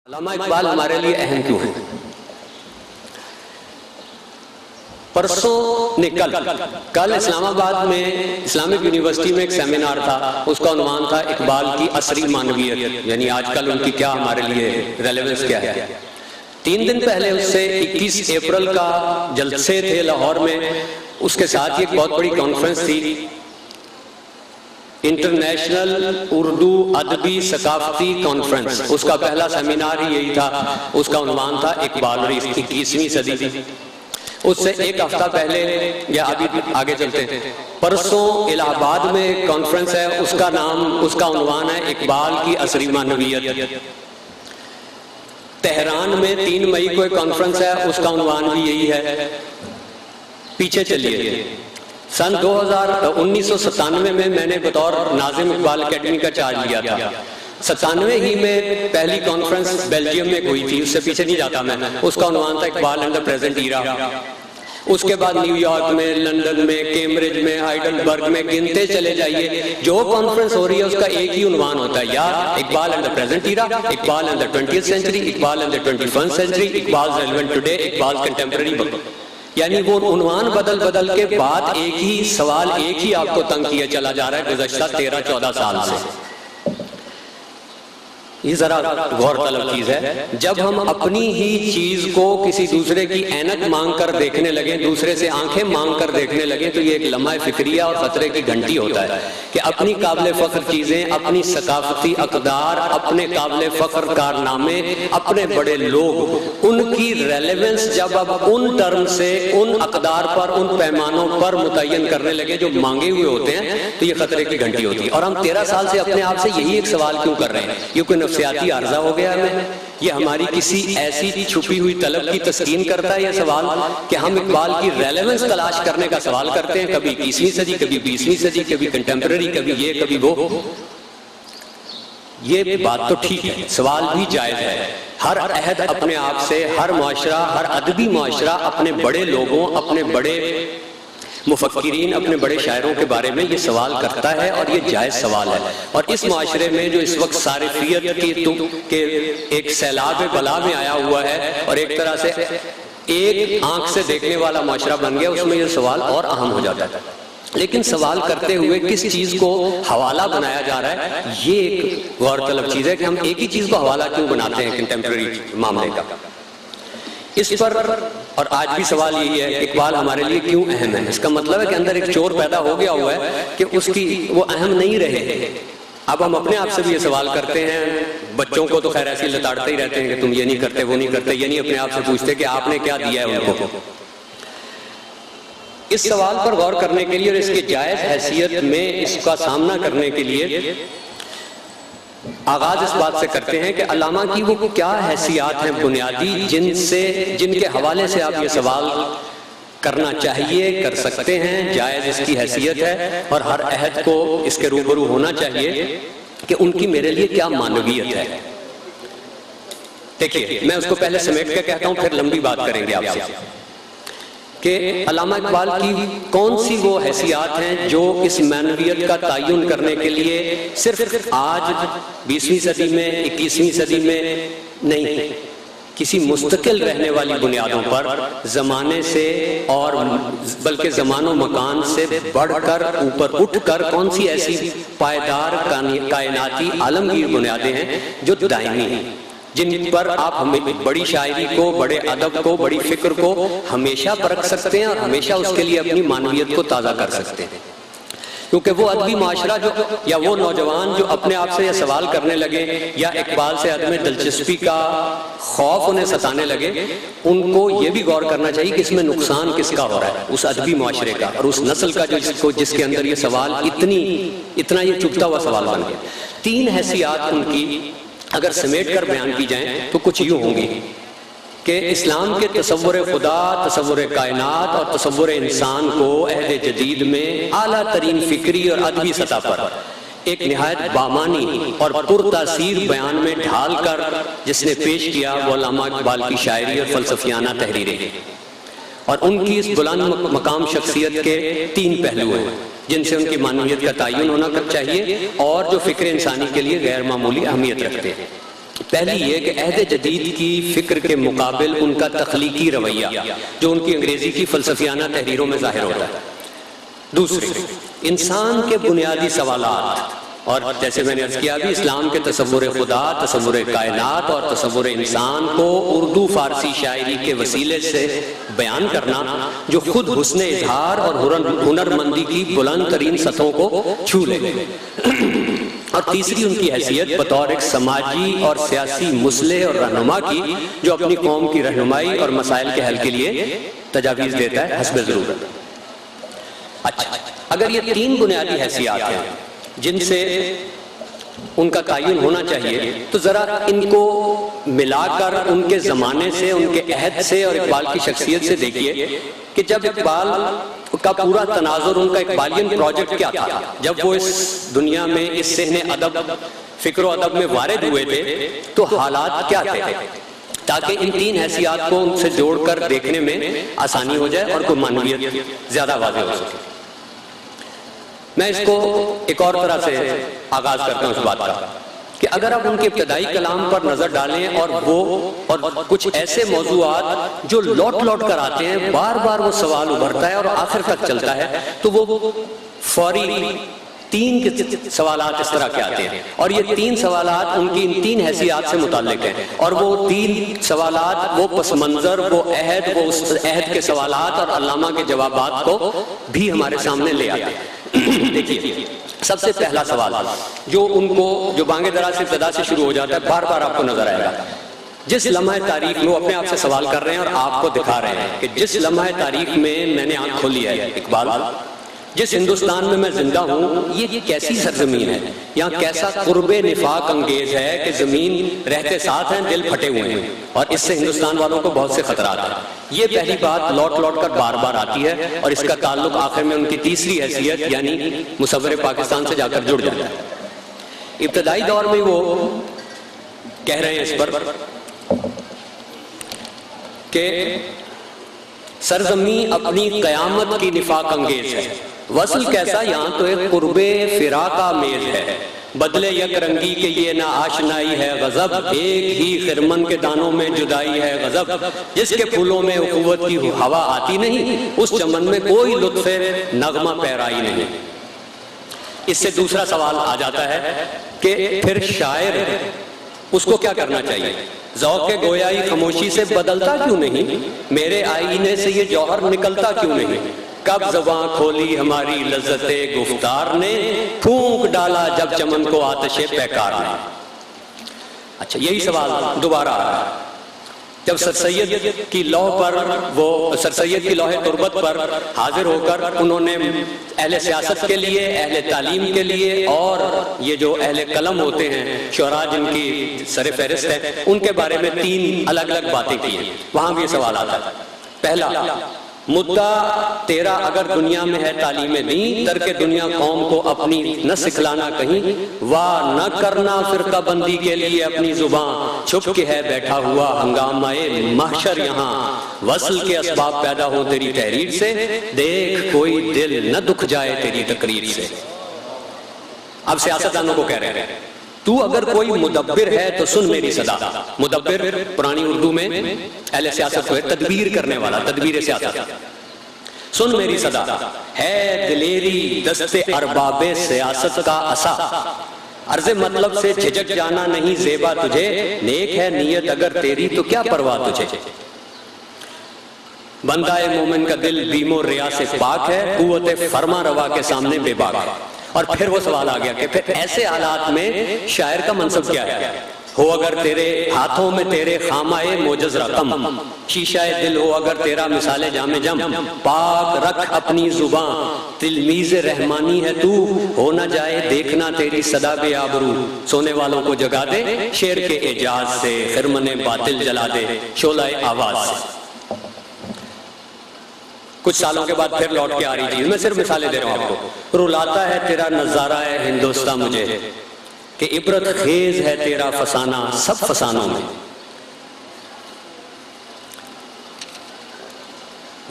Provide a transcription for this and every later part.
علامہ اقبال ہمارے لیے اہم کیوں ہیں؟ پرسوں نے کل اسلام آباد میں اسلامک یونیورسٹی میں ایک سیمینار تھا، اس کا عنوان تھا اقبال کی عصری معنویت، یعنی آج کل ان کی کیا ہمارے لیے ریلیونس کیا ہے۔ 3 دن پہلے اس سے 21 اپریل کا جلسے تھے لاہور میں، اس کے ساتھ ایک بہت بڑی کانفرنس تھی، انٹرنیشنل اردو ادبی ثقافتی کانفرنس۔ اس کا پہلا سیمینار ہی یہی تھا، اس کا عنوان تھا اقبال اور 21ویں صدی۔ اس سے ایک ہفتہ پہلے یا ابھی آگے چلتے ہیں، پرسوں الہ آباد میں ایک کانفرنس ہے، اس کا عنوان ہے اقبال کی عصری معنویت۔ تہران میں 3 مئی کو ایک کانفرنس ہے، اس کا عنوان بھی یہی ہے۔ پیچھے چلیے، سن 1997 میں نے بطور ناظم اقبال اکیڈمی کا چارج لیا تھا۔ 97 ہی میں پہلی کانفرنس بیلجیم میں ہوئی تھی، اس سے پیچھے نہیں جاتا میں، اس کا عنوان تھا اقبال اینڈ دی پریزنٹ ایرا۔ اس کے بعد نیو یارک میں، لندن میں، کیمبرج میں، ہائیڈلبرگ میں، گنتے چلے جائیے، جو کانفرنس ہو رہی ہے اس کا ایک ہی عنوان ہوتا ہے، یا Iqbal and the present era, Iqbal and the 20th century, Iqbal and the 21st century, Iqbal relevant today, Iqbal contemporary book. یعنی وہ عنوان بدل کے بعد ایک ہی سوال ایک ہی آپ کو تنگ کیا چلا جا رہا ہے گزشتہ 13-14 سال سے۔ یہ ذرا غور طلب چیز ہے، جب ہم اپنی ہی چیز کو کسی دوسرے کی اینک مانگ کر دیکھنے لگیں، دوسرے سے آنکھیں مانگ کر دیکھنے لگیں، تو یہ ایک لمحہ فکریہ اور خطرے کی گھنٹی ہوتا ہے کہ اپنی قابل فخر چیزیں، اپنی ثقافتی اقدار، اپنے قابل فخر کارنامے، اپنے بڑے لوگ، ان کی ریلیونس جب اب ان ٹرم سے، ان اقدار پر، ان پیمانوں پر متعین کرنے لگے جو مانگے ہوئے ہوتے ہیں، تو یہ خطرے کی گھنٹی ہوتی ہے۔ اور ہم 13 سال سے اپنے آپ سے یہی ایک سوال کیوں کر رہے ہیں؟ یہ کوئی نفسیاتی عارضہ ہو گیا ہمیں؟ یہ ہماری کسی ایسی چھپی ہوئی طلب کی تسکین کرتا ہے یہ سوال کہ ہم اقبال کی ریلیونس تلاش کرنے کا سوال کرتے ہیں، کبھی 21ویں صدی، کبھی 20ویں صدی، کبھی کنٹمپریری، کبھی یہ کبھی وہ۔ یہ بات تو ٹھیک ہے، سوال بھی جائز ہے۔ ہر عہد اپنے آپ سے، ہر معاشرہ، ہر ادبی معاشرہ اپنے بڑے لوگوں، اپنے بڑے مفکرین، اپنے بڑے شاعروں کے بارے میں یہ سوال کرتا ہے، اور یہ جائز سوال ہے۔ اور اس معاشرے میں جو اس وقت صارفیت کے ایک سیلاب بلا میں آیا ہوا ہے اور ایک طرح سے ایک آنکھ سے دیکھنے والا معاشرہ بن گیا، اس میں یہ سوال اور اہم ہو جاتا ہے۔ لیکن سوال کرتے ہوئے کس چیز کو حوالہ بنایا جا رہا ہے، یہ ایک غور طلب چیز ہے کہ ہم ایک ہی چیز کو حوالہ کیوں بناتے ہیں کنٹمپریری معاملے کا۔ اس پر اور آج بھی سوال یہی ہے، اقبال ہمارے لیے کیوں اہم ہے؟ اس کا مطلب ہے کہ اندر ایک چور پیدا ہو گیا ہوا ہے کہ وہ اہم نہیں رہے۔ اب ہم اپنے آپ سے بھی یہ سوال کرتے ہیں، بچوں کو تو خیر ایسے لتاڑتے ہی رہتے ہیں کہ تم یہ نہیں کرتے، وہ نہیں کرتے، یہ نہیں اپنے آپ سے پوچھتے کہ آپ نے کیا دیا ہے ان کو۔ اس سوال پر غور کرنے کے لیے اور اس کی جائز حیثیت میں اس کا سامنا کرنے کے لیے آغاز اس بات سے کرتے ہیں کہ علامہ کی وہ کیا حیثیات ہیں بنیادی جن کے حوالے سے آپ یہ سوال کرنا چاہیے، کر سکتے ہیں، جائز اس کی حیثیت ہے، اور ہر عہد کو اس کے روبرو ہونا چاہیے کہ ان کی میرے لیے کیا معنویت ہے۔ دیکھیے، میں اس کو پہلے سمیٹ کے کہتا ہوں، پھر لمبی بات کریں گے آپ سے کہ علامہ اقبال کی کون سی وہ حیثیات ہیں جو اس معنویت کا تعین کرنے کے لیے صرف آج 20ویں صدی میں، 21ویں صدی میں نہیں، کسی مستقل رہنے والی بنیادوں پر زمانے سے اور بلکہ زمان و مکان سے بڑھ کر اوپر اٹھ کر کون سی ایسی پائیدار کائناتی عالمگیر بنیادیں ہیں جو دائمی ہیں، جن پر آپ ہمیں بڑی شاعری کو، بڑے ادب کو، بڑی فکر کو ہمیشہ پرکھ سکتے ہیں اور ہمیشہ اس کے لیے اپنی معنویت کو تازہ کر سکتے ہیں۔ کیونکہ وہ ادبی معاشرہ یا وہ نوجوان جو اپنے آپ سے یہ سوال کرنے لگے یا اقبال سے عدم دلچسپی کا خوف انہیں ستانے لگے، ان کو یہ بھی غور کرنا چاہیے کہ اس میں نقصان کس کا ہو رہا ہے، اس ادبی معاشرے کا اور اس نسل کا جس کے اندر یہ سوال اتنا یہ چبھتا ہوا سوال بن گیا۔ 3 حیثیات ان کی اگر سمیٹ کر بیان کی جائیں تو کچھ یوں ہوں گی کہ اسلام کے تصور خدا، تصور کائنات اور تصور انسان کو عہد جدید میں اعلیٰ ترین فکری اور ادبی سطح پر ایک نہایت بامانی اور پرتاثیر بیان میں ڈھال کر جس نے پیش کیا وہ علامہ اقبال کی شاعری اور فلسفیانہ تحریریں، اور ان کی اس بلند مقام شخصیت کے 3 پہلو ہیں جن سے ان کی معنویت کا تعین ہونا چاہیے اور جو فکر انسانی کے لیے غیر معمولی اہمیت رکھتے ہیں۔ پہلی یہ کہ عہد جدید کی فکر کے مقابل ان کا تخلیقی رویہ جو ان کی انگریزی کی فلسفیانہ تحریروں میں ظاہر ہوتا ہے. دوسری، انسان کے بنیادی سوالات، اور جیسے میں نے عرض کیا بھی، اسلام کے تصور خدا، تصور کائنات اور تصور انسان کو اردو فارسی شاعری کے وسیلے سے بیان کرنا جو خود حسن اظہار اور ہنرمندی کی بلند ترین سطحوں کو چھو لے. اور تیسری ان کی حیثیت بطور ایک سماجی اور سیاسی مصلح اور رہنما کی جو اپنی قوم کی رہنمائی اور مسائل کے حل کے لیے تجاویز دیتا ہے حسب ضرورت. اچھا، اگر یہ تین بنیادی حیثیات ہیں جن سے ان کا تعین ہونا چاہیے، تو ذرا ان کو ملا کر ان کے زمانے سے، ان کے عہد سے اور اقبال کی شخصیت سے دیکھیے کہ جب اقبال کا پورا تناظر، ان کا اقبالین پروجیکٹ کیا تھا، جب وہ اس دنیا میں اس صحن ادب، فکر و ادب میں وارد ہوئے تھے تو حالات کیا تھے، تاکہ ان تین حیثیات کو ان سے جوڑ کر دیکھنے میں آسانی ہو جائے اور کوئی معنویت زیادہ واضح ہو سکے. میں اس کو ایک اور طرح سے آغاز کرتا ہوں اس بات کا کہ اگر آپ ان کے ابتدائی کلام پر نظر ڈالیں اور کچھ ایسے موضوعات جو لوٹ لوٹ کر آتے ہیں، بار بار وہ سوال ابھرتا ہے اور آخر تک چلتا ہے، تو وہ فوری تین کے سوالات اس طرح کے آتے ہیں. اور یہ تین سوالات ان کی ان تین حیثیات سے متعلق ہیں، اور وہ تین سوالات، وہ پس منظر، وہ عہد، وہ اس عہد کے سوالات اور علامہ کے جوابات کو بھی ہمارے سامنے لے آتے ہیں. دیکھیے، سب سے پہلا سوال جو ان کو، جو بانگ درا سے ابتدا سے شروع ہو جاتا ہے، بار بار آپ کو نظر آئے گا. جس لمحہ تاریخ میں وہ اپنے آپ سے سوال کر رہے ہیں اور آپ کو دکھا رہے ہیں کہ جس لمحہ تاریخ میں میں نے آنکھ کھولی ہے اقبال، جس ہندوستان میں میں زندہ ہوں، یہ کیسی سرزمین ہے، یہاں کیسا قرب نفاق انگیز ہے کہ زمین رہتے ساتھ ہیں، دل پھٹے ہوئے ہیں، اور اس سے ہندوستان والوں کو بہت سے خطرات ہیں. یہ پہلی بات لوٹ لوٹ کر بار بار آتی ہے، اور اس کا تعلق آخر میں ان کی تیسری حیثیت یعنی مصور پاکستان سے جا کر جڑ جاتا ہے. ابتدائی دور میں وہ کہہ رہے ہیں اس پر کہ سرزمین اپنی قیامت کی نفاق انگیز ہے، وصل کیسا یہاں تو ایک قرب فراق آمیز ہے، بدلے یک رنگی کے یہ نہ آشنائی ہے غضب، ایک ہی خرمن کے دانوں میں جدائی ہے غضب، جس کے پھولوں میں اخوت کی ہوا آتی نہیں، اس چمن میں کوئی لطف نغمہ پیرائی نہیں. اس سے دوسرا سوال آ جاتا ہے کہ پھر شاعر اس کو کیا کرنا چاہیے، ذوق گویائی خاموشی سے بدلتا کیوں نہیں، میرے آئینے سے یہ جوہر نکلتا کیوں نہیں، کب زباں کھولی ہماری لذت گفتار نے، پھونک ڈالا جب چمن کو آتش پیکار نے. اچھا، یہی سوال دوبارہ آ رہا ہے جب سر سید کی لوح پر، وہ سر سید کی لوح تربت پر حاضر ہو کر انہوں نے اہل سیاست کے لیے، اہل تعلیم کے لیے، اور یہ جو اہل قلم ہوتے ہیں، شعراء جن کی سر فہرست ہے، ان کے بارے میں تین الگ الگ باتیں کی ہیں. وہاں بھی یہ سوال آتا ہے. پہلا، مدعا تیرا اگر دنیا میں ہے تعلیم دین، ترک دنیا قوم کو اپنی نہ سکھلانا کہیں، واہ نہ کرنا فرقہ بندی کے لیے اپنی زبان، چھپ کے ہے بیٹھا ہوا ہنگامہ محشر یہاں، وصل کے اسباب پیدا ہو تیری تحریر سے، دیکھ کوئی دل نہ دکھ جائے تیری تقریر سے. اب سیاستدانوں کو کہہ رہے ہیں تو اگر کوئی مدبر ہے تو سن میری صدا. مدبر پرانی اردو میں اہل سیاست کو تدبیر کرنے والا، تدبیر سیاست. سن میری صدا، ہے دلیری دست ارباب سیاست کا عصا، عرض مطلب سے جھجک جانا نہیں زیبا تجھے، نیک ہے نیت اگر تیری تو کیا پرواہ تجھے. بندہ مومن کا دل بیم و ریا سے پاک ہے، قوت فرما روا کے سامنے بے باک ہے. اور پھر وہ سوال آ گیا کہ پھر ایسے حالات میں شاعر کا منصب کیا ہے، ہو اگر تیرے ہاتھوں میں تیرے خامائے موجز رقم، شیشہ دل ہو اگر تیرا مثال جام جم، پاک رکھ اپنی زباں تلمیذ رحمانی ہے تو، ہو نہ جائے دیکھنا تیری صدا بے آبرو، سونے والوں کو جگا دے شعر کے اعجاز سے، خرمن باطل جلا دے شعلہ آواز سے. کچھ سالوں کے بعد پھر لوٹ کے آ رہی چیز، میں صرف مثالیں دے رہا ہوں آپ کو. رلاتا ہے تیرا نظارہ ہے ہندوستان مجھے، کہ عبرت خیز ہے تیرا فسانہ سب فسانوں میں.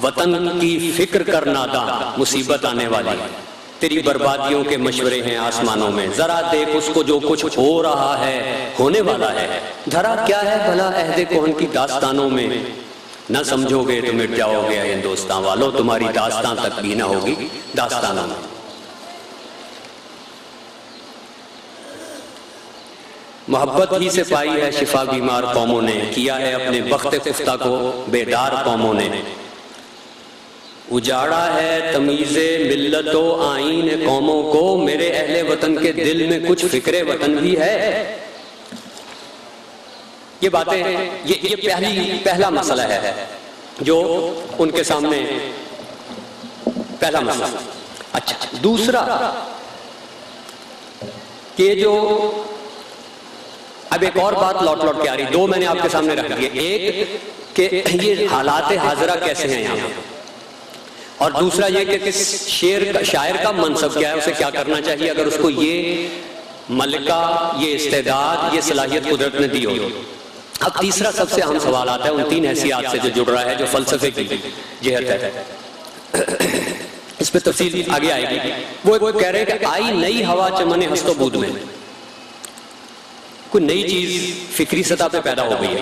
وطن کی فکر کر ناداں مصیبت آنے والی، تیری بربادیوں کے مشورے ہیں آسمانوں میں، ذرا دیکھ اس کو جو کچھ ہو رہا ہے ہونے والا ہے، دھرا کیا ہے بھلا عہد کہن کی داستانوں میں، نہ سمجھو گے تو مٹ جاؤ گے ہندوستان والو، تمہاری داستان تک بھی نہ ہوگی داستانوں میں۔ محبت ہی سے پائی ہے شفا بیمار قوموں نے، کیا ہے اپنے بخت خفتہ کو بیدار قوموں نے، اجاڑا ہے تمیز ملت و آئین قوموں کو، میرے اہل وطن کے دل میں کچھ فکر وطن بھی ہے۔ یہ باتیں یہ پہلا مسئلہ ہے جو ان کے سامنے پہلا مسئلہ۔ اچھا، دوسرا کہ جو اب ایک اور بات لوٹ کے آ رہی، دو میں نے آپ کے سامنے رکھ دیے، ایک کہ یہ حالات حاضرہ کیسے ہیں یہاں، اور دوسرا یہ کہ شاعر کا منصب کیا ہے، اسے کیا کرنا چاہیے اگر اس کو یہ ملکہ، یہ استعداد، یہ صلاحیت قدرت نے دی ہو۔ اب تیسرا سب سے اہم سوال آتا ہے ان تین حیثیات سے جو جڑ رہا ہے، جو فلسفے کی جہت ہے، اس پہ تفصیل آگے آئے گی۔ وہ کہہ رہے ہیں کہ آئی نئی ہوا چمن ہست و بود میں، کوئی نئی چیز فکری سطح پہ پیدا ہو گئی ہے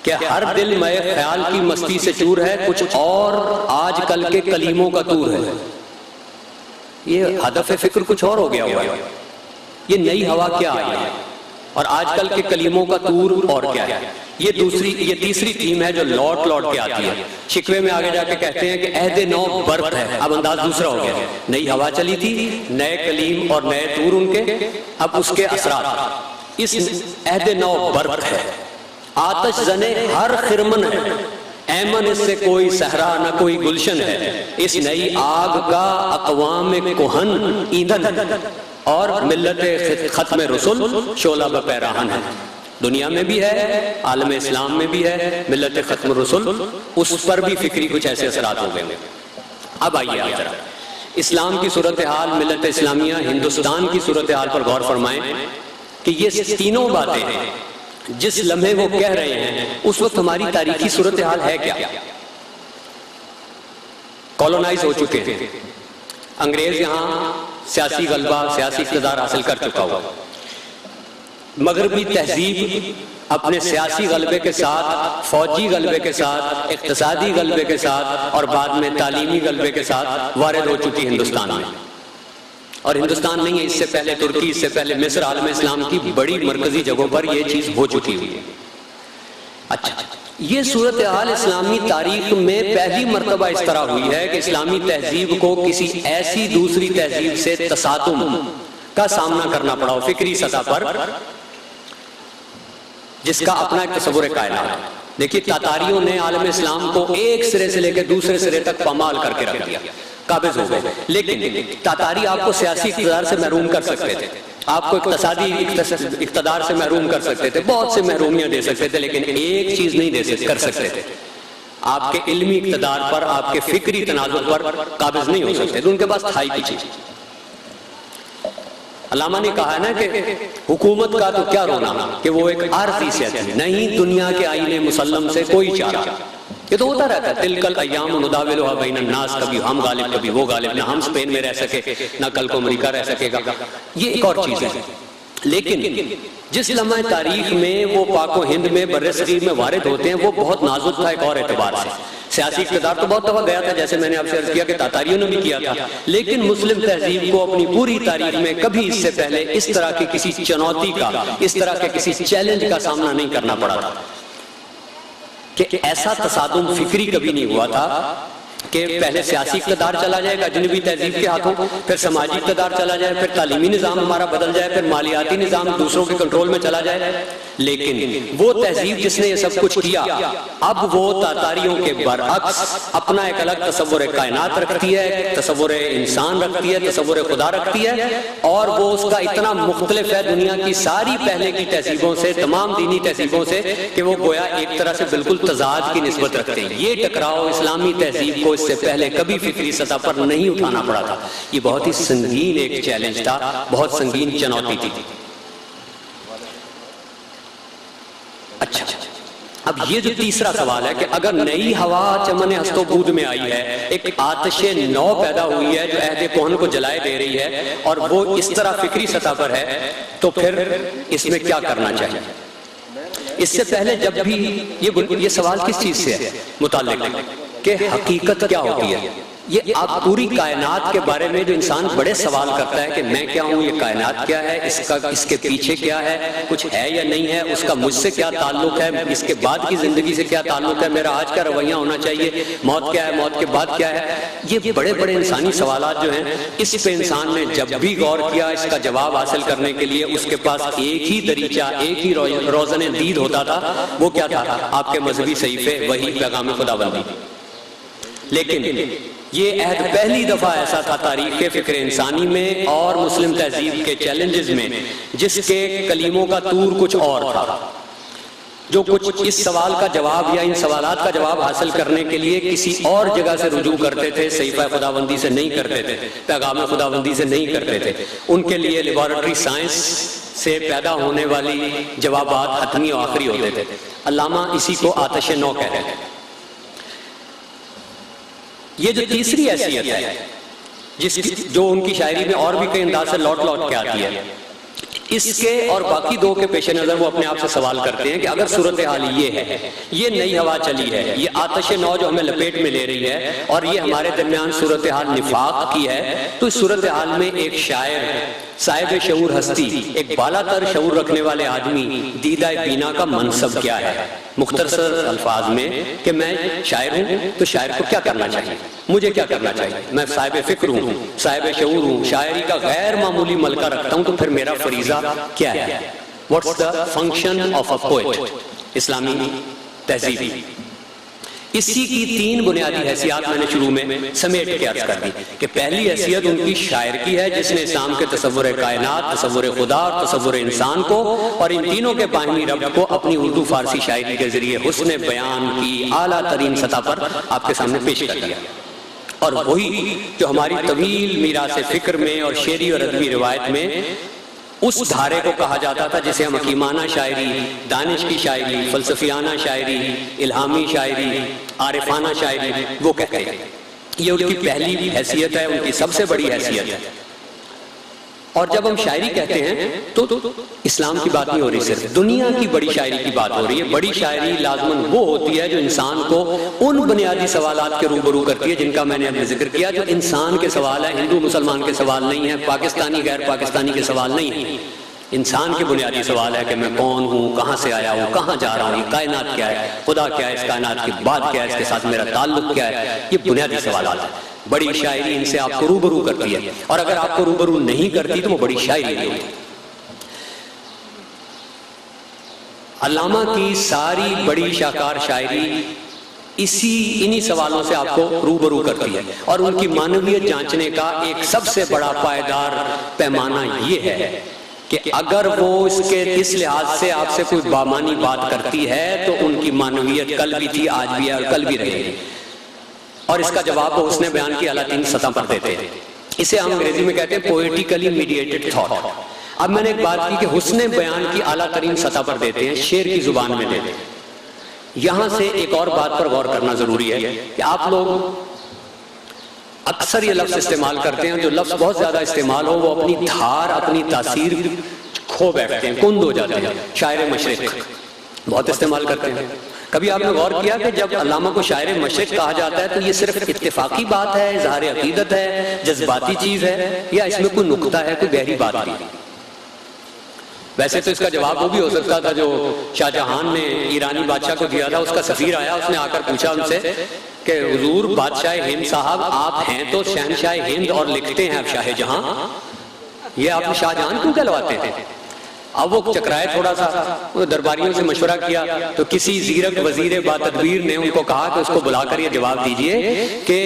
کہ ہر دل میں خیال کی مستی سے چور ہے، کچھ اور آج کل کے کلیموں کا طور ہے۔ یہ ہدف فکر کچھ اور ہو گیا ہوا ہے، یہ نئی ہوا کیا آئی ہے اور آج کل کے کلیموں کا طور اور کیا ہے۔ یہ تیسری تھیم ہے جو لوٹ کے آتی ہے۔ شکوے میں آگے جا کے کہتے ہیں کہ عہد نو برق ہے، اب انداز دوسرا ہو گیا، نئی ہوا چلی تھی، نئے کلیم اور نئے طور ان کے، اب اس کے اثرات، اس عہد نو برق ہے، آتش زنے ہر خرمن ہے، ایمن اس سے کوئی صحرا نہ کوئی گلشن ہے، اس نئی آگ کا اقوام کہن ایندھن اور ملت ختم رسول شعلہ بپیراہن ہے۔ دنیا میں بھی ہے، عالم اسلام میں بھی ہے، ملت ختم رسول، اس پر بھی فکری کچھ ایسے اثرات ہو گئے۔ اب آئیے آپ ذرا اسلام کی صورتحال، ملت اسلامیہ ہندوستان کی صورتحال پر غور فرمائیں کہ یہ تینوں باتیں ہیں جس لمحے وہ کہہ رہے ہیں اس وقت ہماری تاریخی صورتحال ہے کیا؟ کالونائز ہو چکے ہیں، انگریز یہاں سیاسی غلبہ، سیاسی اقتدار حاصل کر چکا ہوا، مغربی تہذیب اپنے سیاسی غلبے کے ساتھ، فوجی غلبے کے ساتھ، اقتصادی غلبے کے ساتھ اور بعد میں تعلیمی غلبے کے ساتھ وارد ہو چکی ہندوستان میں، اور ہندوستان نہیں ہے، اس سے پہلے ترکی، اس سے پہلے مصر، عالم اسلام کی بڑی مرکزی جگہوں پر یہ چیز ہو چکی ہوئی ہے۔ اچھا، یہ صورتحال اسلامی تاریخ میں پہلی مرتبہ اس طرح ہوئی ہے کہ اسلامی تہذیب کو کسی ایسی دوسری تہذیب سے تصادم کا سامنا کرنا پڑا ہو فکری سطح پر، جس کا اپنا ایک تصور کائنات ہے۔ دیکھیے، تاتاریوں نے عالم اسلام کو ایک سرے سے لے کے دوسرے سرے تک پامال کر کے رکھ دیا، قابض ہو گئے، لیکن تاتاری آپ کو سیاسی اقتدار سے محروم کر سکتے تھے، آپ کو اقتصادی اقتدار سے محروم کر سکتے تھے، بہت سے محرومیاں دے سکتے تھے، لیکن ایک چیز نہیں کر سکتے تھے، آپ کے علمی اقتدار پر، آپ کے فکری تناظر پر قابض نہیں ہو سکتے تھے، ان کے پاس تھا ہی کچھ۔ علامہ نے کہا ہے نا کہ حکومت کا تو کیا رونا کہ وہ ایک عارضی صحت ہے، نہیں دنیا کے آئین مسلم سے کوئی چارہ، یہ تو ہوتا رہتا ہے، تلک الایام نداولھا بین الناس، کبھی ہم غالب کبھی وہ غالب، نہ ہم اسپین میں رہ سکے نہ کل کو امریکہ رہ سکے گا، یہ ایک اور چیز ہے۔ لیکن جس لمحہ تاریخ میں وہ پاک و ہند میں بر صغیر میں وارد ہوتے ہیں وہ بہت نازک تھا ایک اور اعتبار سے، سیاسی اقتدار تو بہت دفعہ گیا تھا، جیسے میں نے آپ سے عرض کیا کہ تاتاریوں نے بھی کیا تھا، لیکن مسلم تہذیب کو اپنی پوری تاریخ میں کبھی اس سے پہلے اس طرح کی کسی چنوتی کا، اس طرح کے کسی چیلنج کا سامنا نہیں کرنا پڑا تھا، کہ ایسا تصادم فکری کبھی نہیں ہوا تھا کہ پہلے سیاسی اقتدار چلا جائے گا اجنبی تہذیب کے ہاتھوں، پھر سماجی اقتدار چلا جائے، پھر تعلیمی نظام ہمارا بدل جائے، پھر مالیاتی نظام دوسروں کے کنٹرول میں چلا جائے، لیکن وہ تہذیب جس نے یہ سب کچھ کیا اب وہ تاتاریوں کے برعکس اپنا ایک الگ تصور کائنات رکھتی ہے، تصور انسان رکھتی ہے، تصور خدا رکھتی ہے، اور وہ اس کا اتنا مختلف ہے دنیا کی ساری پہلے کی تہذیبوں سے، تمام دینی تہذیبوں سے، کہ وہ گویا ایک طرح سے بالکل تضاد کی نسبت رکھتے ہیں۔ یہ ٹکراؤ اسلامی تہذیب کو اس سے پہلے کبھی فکری سطح پر نہیں اٹھانا پڑا تھا، یہ بہت ہی سنگین ایک چیلنج تھا، بہت سنگین چنوتی تھی۔ اچھا، اب یہ جو تیسرا سوال ہے کہ اگر نئی ہوا چمن ہست و بود میں آئی ہے، ایک آتش نو پیدا ہوئی ہے جو عہد کہن کو جلائے دے رہی ہے، اور وہ اس طرح فکری سطح پر ہے، تو پھر اس میں کیا کرنا چاہیے؟ اس سے پہلے جب بھی یہ سوال کس چیز سے ہے متعلق کہ حقیقت کیا ہوتی ہے، یہ آپ پوری کائنات کے بارے میں جو انسان بڑے سوال کرتا ہے کہ میں کیا ہوں، یہ کائنات کیا ہے، اس کے پیچھے کیا ہے، کچھ ہے یا نہیں ہے، اس کا مجھ سے کیا تعلق ہے، اس کے بعد کی زندگی سے کیا تعلق ہے، میرا آج کا رویہ ہونا چاہیے، موت کیا ہے، موت کے بعد کیا ہے، یہ بڑے بڑے انسانی سوالات جو ہیں، اس پہ انسان نے جب بھی غور کیا اس کا جواب حاصل کرنے کے لیے اس کے پاس ایک ہی دریچہ، ایک ہی روزن دید ہوتا تھا، وہ کیا تھا؟ آپ کے مذہبی صحیفے، وہی پیغام خداوندی۔ لیکن یہ عہد پہلی دفعہ ایسا تھا تاریخ فکر انسانی میں اور مسلم تہذیب کے چیلنجز میں جس کے کلیموں کا طور کچھ اور تھا، جو کچھ اس سوال کا جواب یا ان سوالات کا جواب حاصل کرنے کے لیے کسی اور جگہ سے رجوع کرتے تھے، صحیفہ خداوندی سے نہیں کرتے تھے، پیغام خداوندی سے نہیں کرتے تھے، ان کے لیے لیبارٹری سائنس سے پیدا ہونے والی جوابات حتمی و آخری ہوتے تھے۔ علامہ اسی کو آتش نو کہتے ہیں۔ یہ جو تیسری حیثیت ہے جو ان کی شاعری میں اور بھی کئی انداز سے لوٹ کے آتی ہے، اس کے اور باقی دو کے پیش نظر وہ اپنے آپ سے سوال کرتے ہیں کہ اگر صورتحال یہ ہے، یہ نئی ہوا چلی ہے، یہ آتش نو جو ہمیں لپیٹ میں لے رہی ہے، اور یہ ہمارے درمیان صورتحال نفاق کی ہے، تو اس صورتحال میں ایک شاعر، صاحب شعور ہستی، ایک بالا تر شعور رکھنے والے آدمی، دیدہ بینا کا منصب کیا ہے؟ مختصر الفاظ میں کہ میں شاعر ہوں تو شاعر کو کیا کرنا چاہیے، مجھے کیا کرنا چاہیے؟ میں صاحب فکر ہوں، صاحب شعور ہوں، شاعری کا غیر معمولی ملکہ رکھتا ہوں، تو پھر میرا فریضہ کیا ہے؟ What's the function of a poet؟ اسلامی تہذیب۔ اسی کی تین بنیادی حیثیات میں نے شروع میں سمیٹ کے عرض کر دی کہ پہلی حیثیت ان کی شاعر کی ہے جس نے اسلام کے تصور کائنات، تصور خدا اور تصور انسان کو اور ان تینوں کے باہمی رب کو اپنی اردو فارسی شاعری کے ذریعے حسن بیان کی اعلیٰ ترین سطح پر آپ کے سامنے پیش کر دیا، اور وہی جو ہماری طویل میراث فکر میں اور شعری اور ادبی روایت میں اس دھارے کو کہا جاتا تھا جسے ہم حکیمانہ شاعری، دانش کی شاعری، فلسفیانہ شاعری، الہامی شاعری، عارفانہ شاعری وہ کہتے ہیں۔ یہ ان کی پہلی حیثیت ہے، ان کی سب سے بڑی حیثیت ہے۔ اور جب ہم شاعری کہتے ہیں تو اسلام کی بات نہیں ہو رہی، صرف دنیا کی بڑی شاعری کی بات ہو رہی ہے۔ بڑی شاعری لازماً وہ ہوتی ہے جو انسان کو ان بنیادی سوالات کے روبرو کرتی ہے جن کا میں نے ابھی ذکر کیا، جو انسان کے سوال ہے، ہندو مسلمان کے سوال نہیں ہے، پاکستانی غیر پاکستانی کے سوال نہیں ہے، انسان کے بنیادی سوال ہے کہ میں کون ہوں، کہاں سے آیا ہوں، کہاں جا رہا ہوں، یہ کائنات کیا ہے، خدا کیا ہے، اس کائنات کی بات کیا ہے، اس کے ساتھ میرا تعلق کیا ہے، یہ بنیادی سوالات ہیں۔ بڑی شاعری ان سے آپ کو روبرو کرتی ہے، اور اگر آپ کو روبرو نہیں کرتی تو وہ بڑی شاعری نہیں ہوتی۔ علامہ کی ساری بڑی شاہکار شاعری انہی سوالوں سے آپ کو روبرو کرتی ہے، اور ان کی معنویت جانچنے کا ایک سب سے بڑا پائیدار پیمانہ یہ ہے کہ اگر وہ اس لحاظ سے آپ سے کوئی بامانی بات کرتی ہے تو ان کی معنویت کل بھی تھی، آج بھی ہے اور کل بھی رہے گی، اور اس کا جواب وہ حسن بیان کی اعلیٰ ترین سطح پر دیتے ہیں۔ اسے ہم انگریزی میں کہتے ہیں پوئٹیکلی میڈیٹڈ تھاٹ۔ اب میں نے ایک بات کی کہ حسن بیان کی اعلیٰ ترین سطح پر دیتے ہیں، شعر کی زبان میں دیتے ہیں۔ یہاں سے ایک اور بات پر غور کرنا ضروری ہے کہ آپ لوگ اکثر یہ لفظ استعمال کرتے ہیں، جو لفظ بہت زیادہ استعمال ہو وہ اپنی دھار، اپنی تاثیر کھو بیٹھتے ہیں، کند ہو جاتے ہیں۔ شاعر مشرق بہت استعمال کرتے ہیں۔ کبھی آپ نے غور کیا کہ جب علامہ کو شاعر مشرق کہا جاتا ہے تو یہ صرف اتفاقی بات ہے، اظہار عقیدت ہے، جذباتی چیز ہے، یا اس میں کوئی نکتہ ہے، کوئی گہری بات ہے؟ ویسے تو اس کا جواب وہ بھی ہو سکتا تھا جو شاہ جہان نے ایرانی بادشاہ کو دیا تھا۔ اس کا سفیر آیا، اس نے آ کر پوچھا ان سے کہ حضور بادشاہ ہند صاحب آپ ہیں تو شہنشاہ ہند اور لکھتے ہیں اب شاہ جہاں، یہ آپ شاہ جہان کیوں کہلواتے ہیں؟ اب وہ چکرائے تھوڑا سا، درباریوں سے مشورہ کیا تو کسی زیرک وزیر باتدبیر نے ان کو کہا کہ اس کو بلا کر یہ جواب دیجئے کہ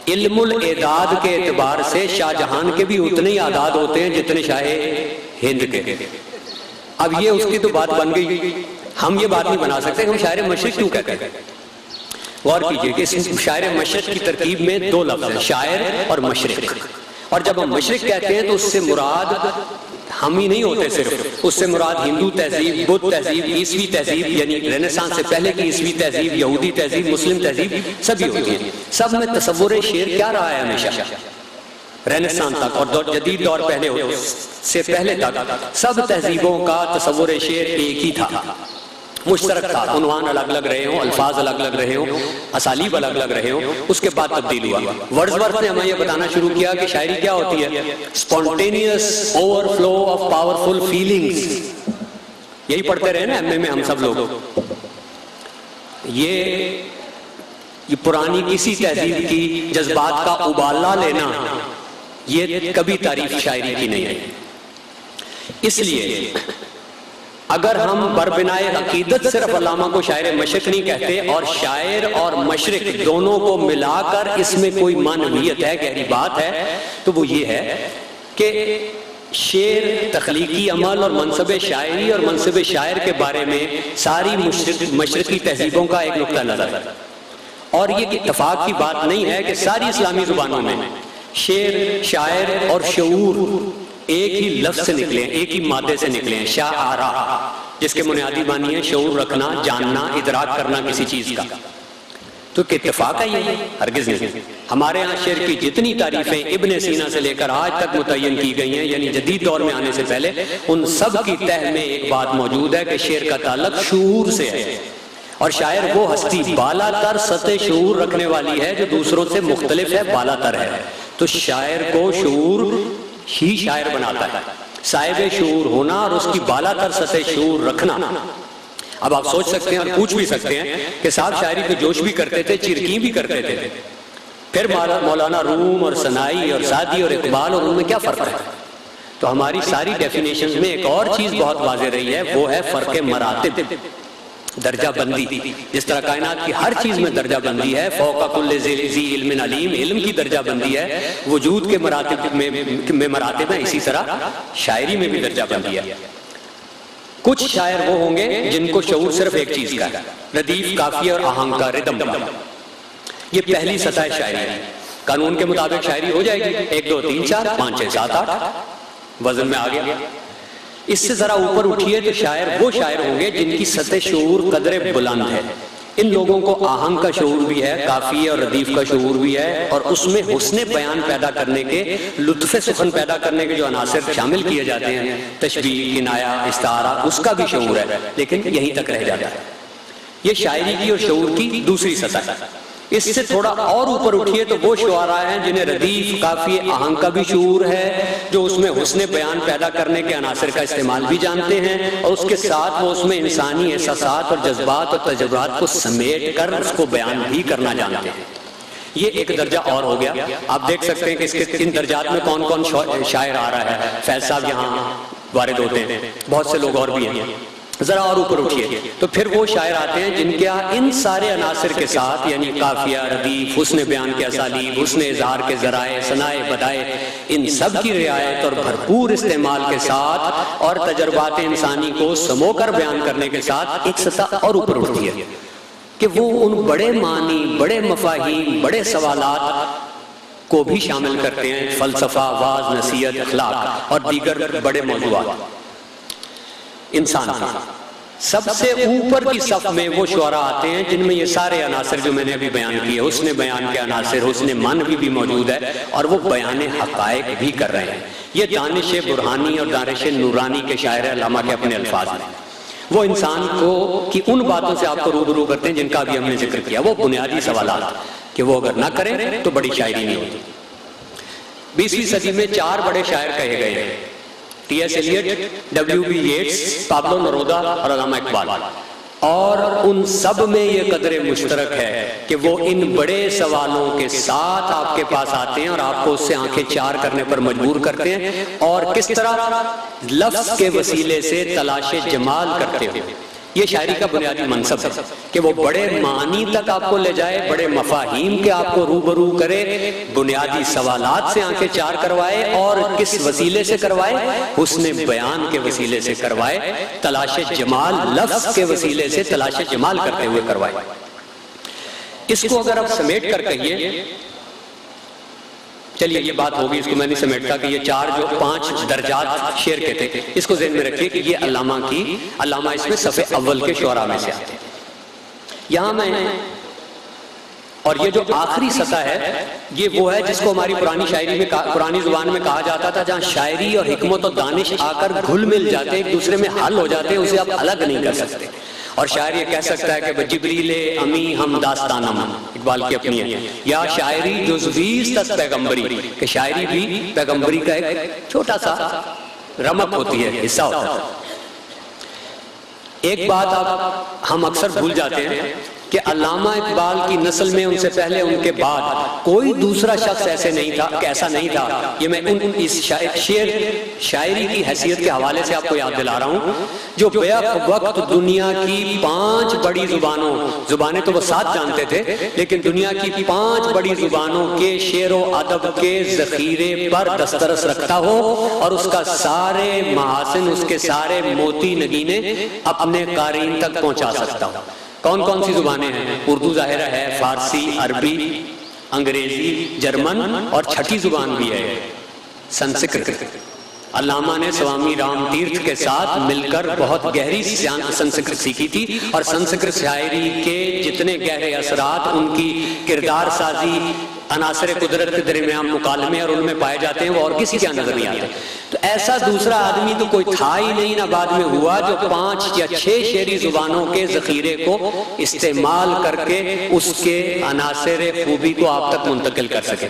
علم الاعداد کے اعتبار سے شاہ جہان کے بھی اتنے ہی اعداد ہوتے ہیں جتنے شاہ ہند کے۔ اب یہ اس کی تو بات بن گئی، ہم یہ بات نہیں بنا سکتے کہ ہم شاعر مشرق کیوں کہتے ہیں۔ غور کیجئے کہ اس شاعر مشرق کی ترکیب میں دو لفظ ہیں، شاعر اور مشرق، اور جب ہم مشرق کہتے ہیں تو اس سے مراد ہم ہی نہیں ہوتے صرف، اس سے مراد ہندو تہذیب، بدھ تہذیب، عیسوی تہذیب یعنی رینیسانس سے پہلے کی عیسوی تہذیب، یہودی تہذیب، مسلم تہذیب، سبھی ہوتی ہیں. سب میں تصور شعر کیا رہا ہے ہمیشہ، رینیسانس تک اور جدید دور پہلے سے پہلے تک سب تہذیبوں کا تصور شعر ایک ہی تھا، مشترک تھا. عنوان الگ الگ رہے ہوں، الفاظ الگ الگ رہے ہوں، اسالیب الگ الگ رہے ہوں، اس کے بعد تبدیل ہوا. ورڈزورتھ نے ہمیں یہ بتانا شروع کیا کہ شاعری کیا ہوتی ہے، spontaneous over flow of powerful feelings. یہی پڑھتے رہے نا ایم اے میں ہم سب لوگ. یہ پرانی کسی تہذیب کی جذبات کا ابالا لینا، یہ کبھی تعریف شاعری کی نہیں ہے. اس لیے اگر ہم بربنائے عقیدت صرف علامہ کو شاعر مشرق نہیں کہتے اور شاعر اور مشرق دونوں کو ملا کر اس میں کوئی معنویت ہے، گہری بات ہے، تو وہ یہ ہے کہ شعر تخلیقی عمل اور منصب شاعری اور منصب شاعر کے بارے میں ساری مشرقی تہذیبوں کا ایک نقطہ نظر ہے. اور یہ اتفاق کی بات نہیں ہے کہ ساری اسلامی زبانوں میں شعر، شاعر اور شعور ایک ہی لفظ سے نکلے ہیں، ایک ہی مادے سے نکلے ہیں، شاعرہ، جس کے بنیادی معنی ہے شعور رکھنا، جاننا، ادراک کرنا کسی چیز کا. تو اتفاق ہے یہ؟ ہرگز نہیں. ہمارے ہاں شعر کی جتنی تعریفیں ابن سینا سے لے کر آج تک متعین کی گئی ہیں، یعنی جدید دور میں آنے سے پہلے، ان سب کی تہ میں ایک بات موجود ہے کہ شعر کا تعلق شعور سے ہے. اور شاعر وہ ہستی بالا تر سطح شعور رکھنے والی ہے جو دوسروں سے مختلف ہے، بالا تر ہے. تو شاعر کو شعور ہی شاعر بناتا ہے، صاحب شعور ہونا اور اس کی بالا تر سطح شعور رکھنا. اب آپ سوچ سکتے ہیں اور پوچھ بھی سکتے ہیں کہ صاحب شاعری تو جوش بھی کرتے تھے، چرکی بھی کرتے تھے، پھر مولانا روم اور سنائی اور سعدی اور اقبال، اور ان میں کیا فرق ہے؟ تو ہماری ساری ڈیفینیشنز میں ایک اور چیز بہت واضح رہی ہے، وہ ہے فرق مراتب، درجہ بندی. جس طرح کائنات کی ہر چیز میں درجہ بندی ہے، فوق کل ذی علم علیم، علم کی درجہ بندی ہے، وجود کے مراتب میں مراتب ہیں، اسی طرح شاعری میں بھی درجہ بندی ہے. کچھ شاعر وہ ہوں گے جن کو شعور صرف ایک چیز کا ہے، ردیف، قافیہ اور آہنگ کا، ردم. یہ پہلی سطح شاعری ہے. قانون کے مطابق شاعری ہو جائے گی 1 2 3 4 5 6 7 8 وزن میں آ گیا. اس سے ذرا اوپر اٹھیے تو شاعر وہ شاعر ہوں گے جن کی سطح شعور قدر بلند ہے. ان لوگوں کو آہنگ کا شعور بھی ہے، قافیہ اور ردیف کا شعور بھی ہے، اور اس میں حسن بیان پیدا کرنے کے، لطف سخن پیدا کرنے کے جو عناصر شامل کیے جاتے ہیں، تشبیہ، کنایہ، استعارہ، اس کا بھی شعور ہے، لیکن یہیں تک رہ جاتا ہے. یہ شاعری کی اور شعور کی دوسری سطح ہے. اس سے تھوڑا اور اوپر اٹھیے تو وہ شعراء ہیں جنہیں ردیف، قافیہ، آہنگ کا بھی شعور ہے، جو اس میں حسن بیان پیدا کرنے کے عناصر کا استعمال بھی جانتے ہیں، اور اس کے ساتھ وہ اس میں انسانی احساسات اور جذبات اور تجربات کو سمیٹ کر اس کو بیان بھی کرنا جانتے ہیں. یہ ایک درجہ اور ہو گیا. آپ دیکھ سکتے ہیں کہ اس کے ان درجات میں کون کون شاعر آ رہا ہے. فیض صاحب یہاں وارد ہوتے ہیں، بہت سے لوگ اور بھی ہیں. ذرا اور اوپر اٹھیے تو پھر وہ شاعر آتے ہیں جن کے ان سارے عناصر کے ساتھ، یعنی قافیہ، ردیف، حسن بیان کے اسالیب، حسن اظہار کے ذرائع، ثنائے بدائع، ان سب کی رعایت اور بھرپور استعمال کے ساتھ اور تجربات انسانی کو سمو کر بیان کرنے کے ساتھ ایک سطح اور اوپر اٹھتی ہے کہ وہ ان بڑے معنی، بڑے مفاہیم، بڑے سوالات کو بھی شامل کرتے ہیں، فلسفہ، واعظ، نصیحت، اخلاق اور دیگر بڑے موضوعات. انسان کا سب سے اوپر کی صف میں وہ شعراء آتے ہیں جن میں یہ سارے عناصر جو میں نے ابھی بیان کیے، حسن بیان کے عناصر، حسن معنوی بھی موجود ہے، اور وہ بیان حقائق بھی کر رہے ہیں. یہ دانش برہانی اور دانش نورانی کے شاعر علامہ کے اپنے الفاظ ہیں. وہ انسان کو کی ان باتوں سے آپ کو روبرو کرتے ہیں جن کا بھی ہم نے ذکر کیا، وہ بنیادی سوالات کہ وہ اگر نہ کریں تو بڑی شاعری نہیں ہوتی. 20ویں صدی میں 4 بڑے شاعر کہے گئے ہیں، T S Eliot, W B Yeats, Pablo Naroda اور علامہ اقبال. اور ان سب میں یہ قدر مشترک ہے کہ وہ ان بڑے سوالوں کے ساتھ آپ کے پاس آتے ہیں اور آپ کو اس سے آنکھیں چار کرنے پر مجبور کرتے ہیں، اور کس طرح لفظ کے وسیلے سے تلاش جمال کرتے ہیں. یہ شاعری کا بنیادی منصب ہے کہ وہ بڑے معنی تک آپ کو لے جائے، بڑے مفاہیم کے آپ کو روبرو کرے، بنیادی سوالات سے آنکھیں چار کروائے، اور کس وسیلے سے کروائے؟ حسن بیان کے وسیلے سے کروائے، تلاش جمال، لفظ کے وسیلے سے تلاش جمال کرتے ہوئے کروائے. اس کو اگر آپ سمیٹ کر کہیے چلیے یہ بات ہوگی، اس کو میں نہیں سمیٹتا کہ یہ 5 درجات شعر کے تھے، اس کو ذہن میں رکھیے کہ یہ علامہ اس میں صف اول کے شعراء میں سے آتے ہیں۔ یہاں میں اور یہ جو آخری سطح ہے یہ وہ ہے جس کو ہماری پرانی زبان میں کہا جاتا تھا جہاں شاعری اور حکمت و دانش آ کر گھل مل جاتے، ایک دوسرے میں حل ہو جاتے، اسے آپ الگ نہیں کر سکتے۔ اور شاعر یہ کہہ سکتا ہے کہ جبریل امی ہم داستانم، اقبال کی اپنی ہے، یا شاعری جزویست از پیغمبری، کہ شاعری بھی پیغمبری کا ایک چھوٹا سا رمق ہوتی ہے، حصہ ہوتا ہے۔ ایک بات ہم اکثر بھول جاتے ہیں کہ علامہ اقبال کی نسل میں ان سے پہلے ان کے بعد کوئی دوسرا شخص ایسا نہیں تھا۔ یہ میں اس شاعری کی حیثیت کے حوالے سے آپ کو یاد دلا رہا ہوں، جو بیک وقت دنیا کی 5 بڑی زبانیں تو وہ 7 جانتے تھے، لیکن دنیا کی 5 بڑی زبانوں کے شعر و ادب کے ذخیرے پر دسترس رکھتا ہو اور اس کا سارے محاسن، اس کے سارے موتی نگینے اپنے قارئین تک پہنچا سکتا ہو۔ کون سی زبانیں ہیں؟ اردو ظاہرہ ہے، فارسی، عربی، انگریزی، جرمن، اور 6ٹھی زبان بھی ہے سنسکرت۔ علامہ نے سوامی رام تیرتھ کے ساتھ مل کر بہت گہری سنسکرت سیکھی تھی، اور سنسکرت شاعری کے جتنے گہرے اثرات ان کی کردار سازی، عناصر قدرت کے درمیان مکالمے اور ان میں پائے جاتے ہیں، وہ اور کسی کے نظر نہیں آتے۔ تو ایسا دوسرا آدمی تو کوئی تھا ہی نہیں، نہ بعد میں ہوا، جو 5 یا 6 شعری زبانوں کے ذخیرے کو استعمال کر کے اس کے عناصر خوبی کو آپ تک منتقل کر سکے۔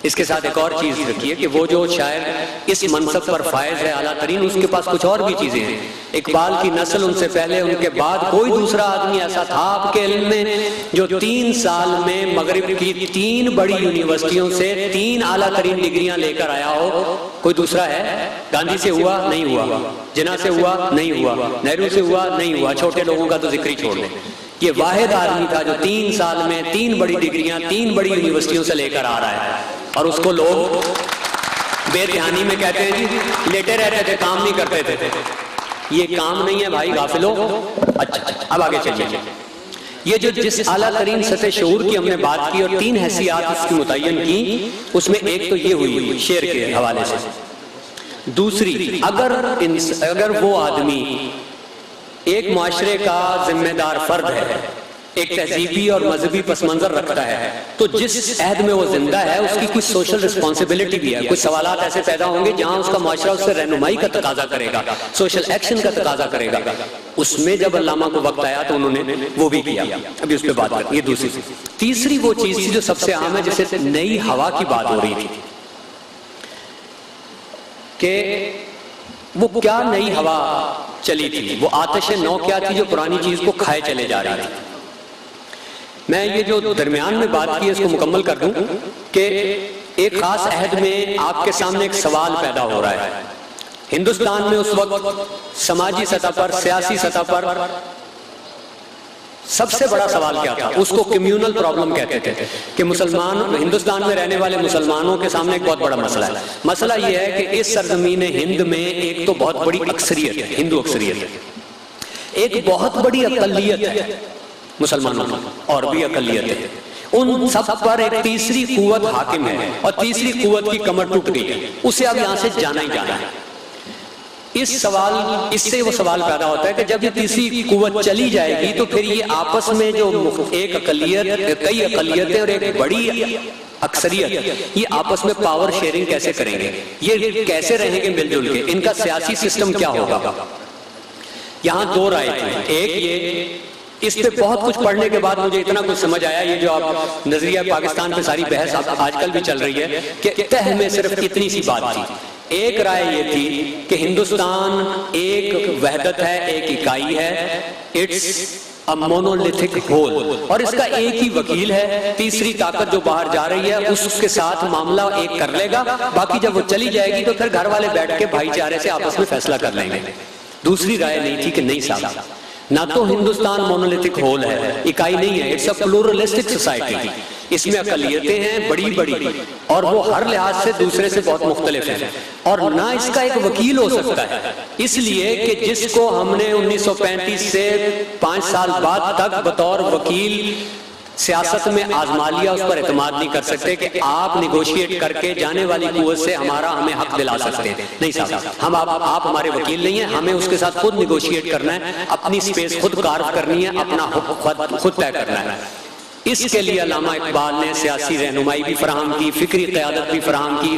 اس کے ساتھ ایک اور چیز رکھیے کہ وہ جو شاعر اس منصب پر فائز ہے اعلیٰ ترین، اس کے پاس کچھ اور بھی چیزیں ہیں۔ اقبال کی نسل، ان سے پہلے، ان کے بعد کوئی دوسرا آدمی ایسا تھا آپ کے علم میں جو 3 سال میں مغرب کی 3 بڑی یونیورسٹیوں سے 3 اعلیٰ ترین ڈگریاں لے کر آیا ہو؟ کوئی دوسرا ہے؟ گاندھی سے ہوا؟ نہیں ہوا۔ جناح سے ہوا؟ نہیں ہوا۔ نہرو سے ہوا؟ نہیں ہوا۔ چھوٹے لوگوں کا تو ذکر ہی چھوڑ دیں۔ یہ واحد آدمی تھا جو 3 سال میں 3 بڑی ڈگریاں 3 بڑی یونیورسٹیوں سے لے کر آ رہا ہے، اور اس کو لوگ بے دھیانی میں کہتے ہیں جی لیٹے رہتے تھے، کام نہیں کرتے تھے۔ یہ کام نہیں ہے بھائی، غافلو۔ اچھا اب آگے چلیے۔ یہ جو جس اعلیٰ ترین سطح شعور کی ہم نے بات کی اور 3 حیثیات اس کی متعین کی، اس میں ایک تو یہ ہوئی شعر کے حوالے سے۔ دوسری، اگر وہ آدمی ایک معاشرے کا ذمہ دار فرد ہے، ایک تہذیبی اور مذہبی پس منظر رکھتا ہے، تو جس عہد میں وہ زندہ ہے اس کی کچھ سوشل رسپانسبلٹی بھی ہے۔ کچھ سوالات ایسے پیدا ہوں گے جہاں اس کا معاشرہ اس سے رہنمائی کا تقاضا کرے گا، سوشل ایکشن کا تقاضا کرے گا۔ اس میں جب علامہ کو وقت آیا تو انہوں نے وہ بھی کیا۔ ابھی اس پہ بات کریں۔ یہ دوسری۔ تیسری وہ چیز تھی جو سب سے عام ہے، جیسے نئی ہوا کی بات ہو رہی تھی کہ وہ کیا نئی ہوا چلی تھی، وہ آتش نو کیا تھی جو پرانی چیز کو کھائے چلے جا رہی تھی۔ میں یہ جو درمیان میں بات کی ہے اس کو مکمل کر دوں کہ ایک خاص عہد میں آپ کے سامنے ایک سوال پیدا ہو رہا ہے۔ ہندوستان میں اس وقت سماجی سطح پر، سیاسی سطح پر سب سے بڑا سوال کیا تھا؟ اس کو کمیونل پرابلم کہتے تھے کہ ہندوستان میں رہنے والے مسلمانوں کے سامنے ایک بہت بڑا مسئلہ ہے۔ مسئلہ یہ ہے کہ اس سرزمین ہند میں ایک تو بہت بڑی اکثریت ہے، ہندو اکثریت ہے، ایک بہت بڑی اقلیت ہے مسلمانوں میں، اور بھی اقلیت ہے، ان سب پر ایک تیسری قوت حاکم ہے، اور تیسری قوت کی کمر ٹوٹ گئی ہے، اسے اب یہاں سے جانا ہی جانا ہے۔ اس سے وہ سوال پیدا ہوتا ہے کہ جب یہ تیسری قوت چلی جائے گی تو پھر یہ آپس میں جو ایک اقلیت، کئی اقلیتیں اور ایک بڑی اکثریت، یہ آپس میں پاور شیئرنگ کیسے کریں گے؟ یہ کیسے رہیں گے مل جل کے؟ ان کا سیاسی سسٹم کیا ہوگا؟ یہاں 2 رائے تھیں۔ ایک یہ، اس پہ بہت کچھ پڑھنے کے بعد مجھے اتنا کچھ سمجھ آیا، یہ جو آپ نظریہ پاکستان پہ ساری بحث آج کل بھی چل رہی ہے کہ تہ میں صرف اتنی سی بات تھی۔ ایک رائے یہ تھی کہ ہندوستان ایک وحدت ہے، ایک اکائی ہے، اٹس اے مونولیتھک ہول، اور اس کا ایک ہی وکیل ہے، تیسری طاقت جو باہر جا رہی ہے اس کے ساتھ معاملہ ایک کر لے گا، باقی جب وہ چلی جائے گی تو پھر گھر والے بیٹھ کے بھائی چارے سے آپس میں فیصلہ کر لیں گے۔ دوسری رائے نہیں تھی کہ نہیں صاحب، نہ تو ہندوستان مونولیتھک ہول ہے، اکائی نہیں ہے، اٹس اے پلورلسٹک سوسائٹی، اس میں اقلیتیں ہیں بڑی بڑی، اور وہ ہر لحاظ سے دوسرے سے بہت مختلف ہیں، اور نہ اس کا ایک وکیل ہو سکتا ہے، اس لیے کہ جس کو ہم نے 1935 سے 5 سال بعد تک بطور وکیل سیاست میں آزما لیا اس پر اعتماد نہیں کر سکتے کہ آپ نیگوشیٹ کر کے جانے والی قوت سے ہمیں حق دلا سکتے ہیں. نہیں صاحب، آپ ہمارے وکیل نہیں ہیں، ہمیں اس کے ساتھ خود نیگوشیٹ کرنا ہے، اپنی سپیس خود کارو کرنی ہے، اپنا حق خود طے کرنا ہے. اس کے لیے علامہ اقبال نے سیاسی رہنمائی بھی فراہم کی، فکری قیادت بھی فراہم کی،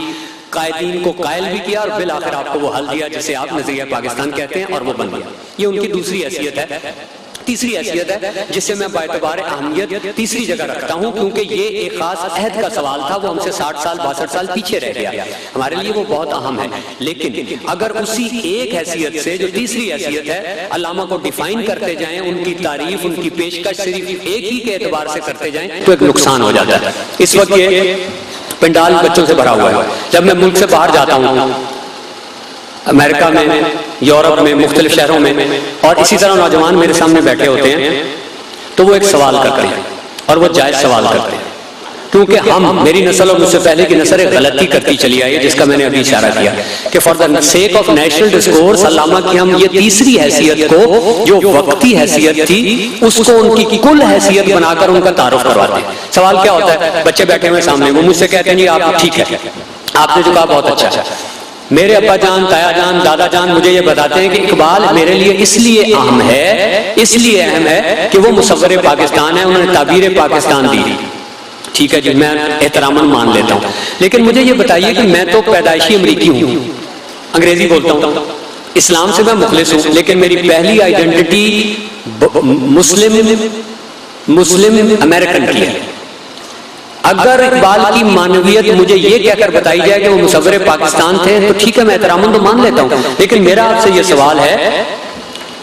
قائدین کو قائل بھی کیا، اور بالآخر آپ کو وہ حل دیا جسے آپ نظریہ پاکستان کہتے ہیں، اور وہ بن گیا. یہ ان کی دوسری حیثیت ہے. تیسری حیثیت ہے جسے میں باعتبار اہمیت تیسری جگہ رکھتا ہوں، کیونکہ یہ ایک خاص عہد کا سوال تھا، وہ ہم سے 60 سال 62 سال پیچھے رہ گیا. ہمارے لیے وہ بہت اہم ہے. لیکن اگر اسی ایک حیثیت سے جو تیسری حیثیت ہے علامہ کو ڈیفائن کرتے جائیں، ان کی تعریف، ان کی پیشکش صرف ایک ہی کے اعتبار سے کرتے جائیں تو ایک نقصان ہو جاتا ہے. اس وقت یہ پنڈال بچوں سے بھرا ہوا ہے. جب میں ملک سے باہر جاتا ہوں، امریکہ میں، یورپ میں، مختلف شہروں میں، اور اسی طرح نوجوان میرے سامنے بیٹھے ہوتے ہیں تو وہ ایک سوال کرتے ہیں، اور وہ جائز سوال کرتے ہیں، کیونکہ میری نسل اور مجھ سے پہلے کی نسل ایک غلطی کرتی چلی آئی ہے، جس کا میں نے ابھی اشارہ کیا کہ for the sake of national discourse علامہ کی ہم یہ تیسری حیثیت کو جو وقتی حیثیت تھی اس کو ان کی کل حیثیت بنا کر ان کا تعارف کرواتے ہیں. سوال کیا ہوتا ہے؟ بچے بیٹھے ہوئے سامنے، وہ مجھ سے کہتے ہیں جی آپ ٹھیک ہے، آپ نے جو کہا بہت اچھا ہے. میرے ابا جان، تایا جان، دادا جان مجھے یہ بتاتے ہیں کہ اقبال میرے لیے اس لیے اہم ہے کہ وہ مصور پاکستان ہے، انہوں نے تعبیر پاکستان دی. ٹھیک ہے جی، میں احتراماً مان لیتا ہوں، لیکن مجھے یہ بتائیے کہ میں تو پیدائشی امریکی ہوں، انگریزی بولتا ہوں، اسلام سے میں مخلص ہوں، لیکن میری پہلی آئیڈینٹی مسلم امریکن کی ہے. اگر اقبال کی معنویت مجھے یہ کہہ کر بتائی جائے کہ وہ مصور پاکستان تھے تو ٹھیک ہے، میں احتراماً تو مان لیتا ہوں، لیکن میرا آپ سے یہ سوال ہے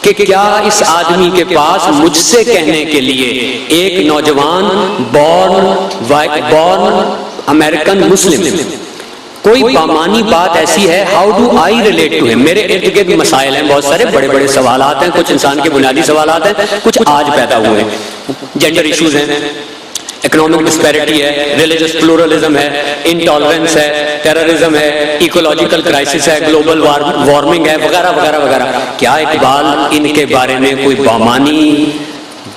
کہ کیا اس آدمی کے پاس مجھ سے کہنے کے لیے ایک نوجوان بورن امریکن مسلم کوئی بامانی بات ایسی ہے؟ How do I relate to ہم؟ میرے ارد گرد مسائل ہیں بہت سارے، بڑے بڑے سوالات ہیں، کچھ انسان کے بنیادی سوالات ہیں، کچھ آج پیدا ہوئے ہیں، جینڈر ایشوز ہیں، اکنامک ڈسپیرٹی ہے، ریلیجس پلورلزم ہے، انٹالرنس ہے، ٹیررزم ہے، ایکولوجیکل کرائسس ہے، گلوبل وارمنگ ہے، وغیرہ وغیرہ وغیرہ. کیا اقبال ان کے بارے میں کوئی بامانی